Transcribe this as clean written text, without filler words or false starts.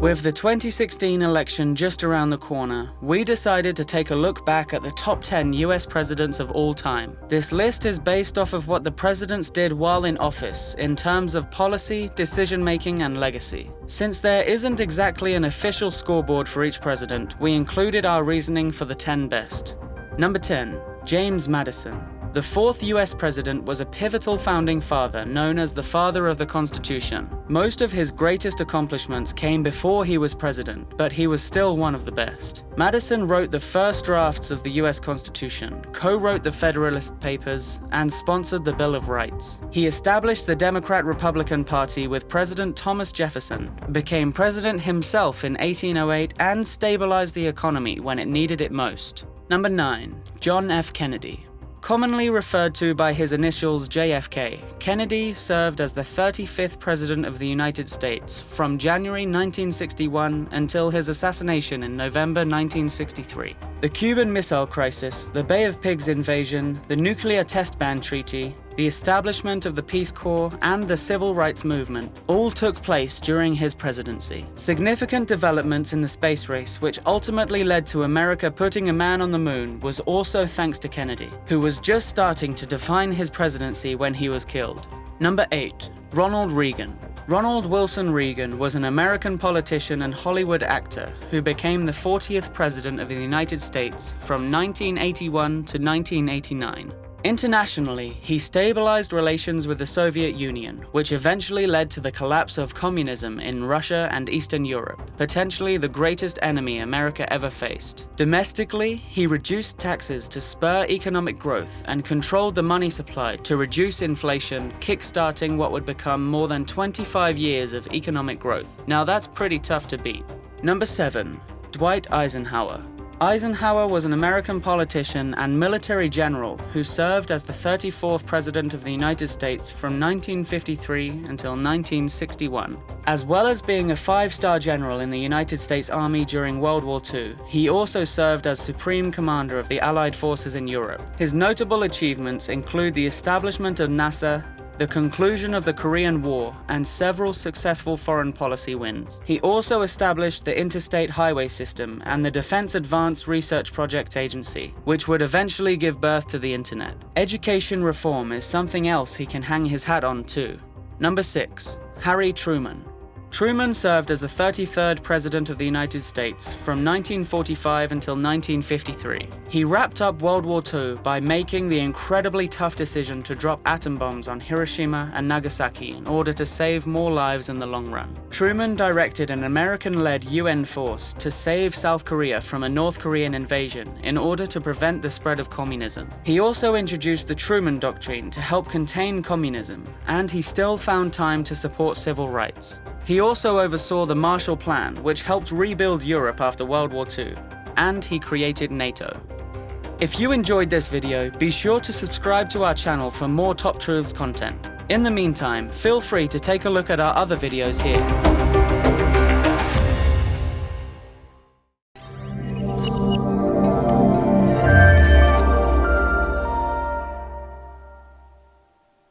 With the 2016 election just around the corner, we decided to take a look back at the top 10 US presidents of all time. This list is based off of what the presidents did while in office in terms of policy, decision-making, and legacy. Since there isn't exactly an official scoreboard for each president, we included our reasoning for the 10 best. Number 10. James Madison. The fourth US president was a pivotal founding father known as the Father of the Constitution. Most of his greatest accomplishments came before he was president, but he was still one of the best. Madison wrote the first drafts of the US Constitution, co-wrote the Federalist Papers, and sponsored the Bill of Rights. He established the Democrat-Republican Party with President Thomas Jefferson, became president himself in 1808, and stabilized the economy when it needed it most. Number 9. John F. Kennedy. Commonly referred to by his initials JFK, Kennedy served as the 35th President of the United States from January 1961 until his assassination in November 1963. The Cuban Missile Crisis, the Bay of Pigs invasion, the Nuclear Test Ban Treaty, the establishment of the Peace Corps, and the Civil Rights Movement all took place during his presidency. Significant developments in the space race, which ultimately led to America putting a man on the moon, was also thanks to Kennedy, who was just starting to define his presidency when he was killed. Number 8. Ronald Reagan. Ronald Wilson Reagan was an American politician and Hollywood actor who became the 40th President of the United States from 1981 to 1989. Internationally, he stabilized relations with the Soviet Union, which eventually led to the collapse of communism in Russia and Eastern Europe, potentially the greatest enemy America ever faced. Domestically, he reduced taxes to spur economic growth and controlled the money supply to reduce inflation, kickstarting what would become more than 25 years of economic growth. Now that's pretty tough to beat. Number 7. Dwight Eisenhower. Eisenhower was an American politician and military general who served as the 34th President of the United States from 1953 until 1961. As well as being a 5-star general in the United States Army during World War II, he also served as Supreme Commander of the Allied forces in Europe. His notable achievements include the establishment of NASA, the conclusion of the Korean War, and several successful foreign policy wins. He also established the Interstate Highway System and the Defense Advanced Research Projects Agency, which would eventually give birth to the internet. Education reform is something else he can hang his hat on too. Number 6. Harry Truman. Truman served as the 33rd President of the United States from 1945 until 1953. He wrapped up World War II by making the incredibly tough decision to drop atom bombs on Hiroshima and Nagasaki in order to save more lives in the long run. Truman directed an American-led UN force to save South Korea from a North Korean invasion in order to prevent the spread of communism. He also introduced the Truman Doctrine to help contain communism, and he still found time to support civil rights. He also oversaw the Marshall Plan, which helped rebuild Europe after World War II, and he created NATO. If you enjoyed this video, be sure to subscribe to our channel for more Top Truths content. In the meantime, feel free to take a look at our other videos here.